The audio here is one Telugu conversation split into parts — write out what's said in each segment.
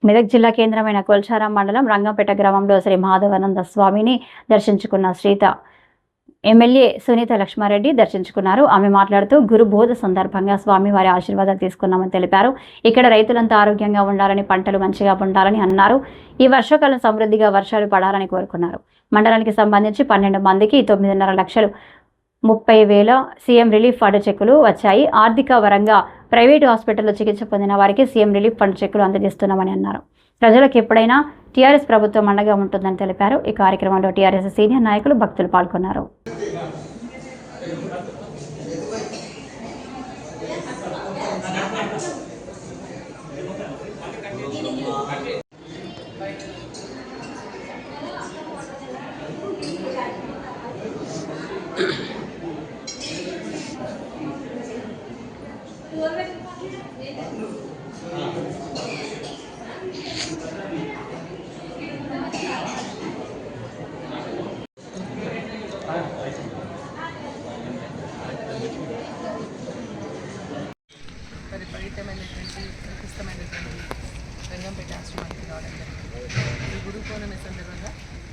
మెదక్ జిల్లా కేంద్రమైన కొల్చారం మండలం రంగంపేట గ్రామంలో శ్రీ మాధవానంద స్వామిని దర్శించుకున్న శ్రీత ఎమ్మెల్యే సునీత లక్ష్మారెడ్డి దర్శించుకున్నారు. ఆమె మాట్లాడుతూ గురు బోధ సందర్భంగా స్వామి వారి ఆశీర్వాదాలు తీసుకున్నామని తెలిపారు. ఇక్కడ రైతులంతా ఆరోగ్యంగా ఉండాలని, పంటలు మంచిగా ఉండాలని అన్నారు. ఈ వర్షాకాలం సమృద్ధిగా వర్షాలు పడాలని కోరుకున్నారు. మండలానికి సంబంధించి 12 మందికి 9.5 లక్షలు 30,000 సీఎం రిలీఫ్ ఫండ్ చెక్కులు వచ్చాయి. ఆర్థిక పరంగా ప్రైవేటు హాస్పిటల్లో చికిత్స పొందిన వారికి సీఎం రిలీఫ్ ఫండ్ చెక్కులు అందజేస్తున్నామని అన్నారు. ప్రజలకు ఎప్పుడైనా టీఆర్ఎస్ ప్రభుత్వం అండగా ఉంటుందని తెలిపారు. ఈ కార్యక్రమంలో టీఆర్ఎస్ సీనియర్ నాయకులు, భక్తులు పాల్గొన్నారు. విపరీతమైనటువంటి ప్రశస్తమైనటువంటి రంగంపేట ఆశ్రమానికి రావడం జరిగింది. ఈ గురు పౌర్ణమి సందర్భంగా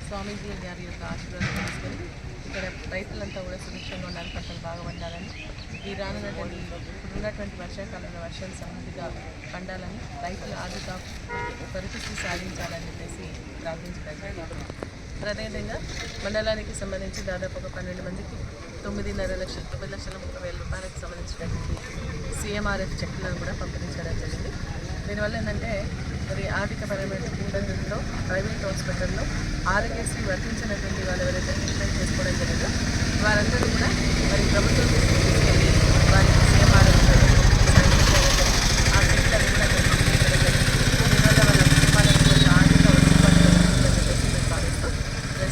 స్వామీజీ గారి యొక్క ఆశీర్వాదం తీసుకొని ఇక్కడ రైతులంతా కూడా సురక్షంగా ఉండాలని, పంటలు బాగా పండాలని, ఈ రానున్నటువంటి ఇప్పుడున్నటువంటి వర్షాకాలంలో వర్షాలు సమృద్ధిగా పండాలని, రైతుల ఆర్థిక పరిస్థితి సాధించాలని చెప్పేసి ప్రార్థించడం జరిగింది. అదేవిధంగా మండలానికి సంబంధించి దాదాపు ఒక 12 మందికి 9,30,30,000 రూపాయలకు సంబంధించినటువంటి CMRF చెక్కులను కూడా పంపించడం జరిగింది. దీనివల్ల ఏంటంటే మరి ఆర్థికపరమైన ఇబ్బందుల్లో ప్రైవేట్ హాస్పిటల్లో ఆరోగ్యశ్రీ వర్తించినటువంటి వాళ్ళు ఎవరైతే ట్రీట్మెంట్ చేసుకోవడం జరిగిందో వారందరూ కూడా మరి ప్రభుత్వం తీసుకెళ్ళి వారికి CMRF ఆ చెక్కులను కూడా పంపించడం జరిగింది. దీనివల్ల వాళ్ళ కుటుంబాలకు ఆర్థిక భావిస్తూ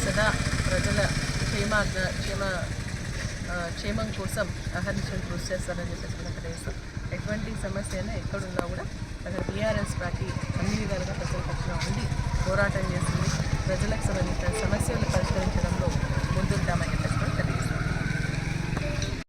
సదా ప్రజల క్షేమం కోసం అహర్నిశలు కృషి చేస్తారని చెప్పేసి మనం తెలియస్తాం. ఎటువంటి సమస్య అయినా ఎక్కడున్నా కూడా అక్కడ టీఆర్ఎస్ పార్టీ అన్ని విధాలుగా ప్రజల పక్షాన ఉండి పోరాటం చేస్తుంది. ప్రజలకు సంబంధించిన సమస్యలు పరిష్కరించడంలో ముందుంటామని చెప్పేసి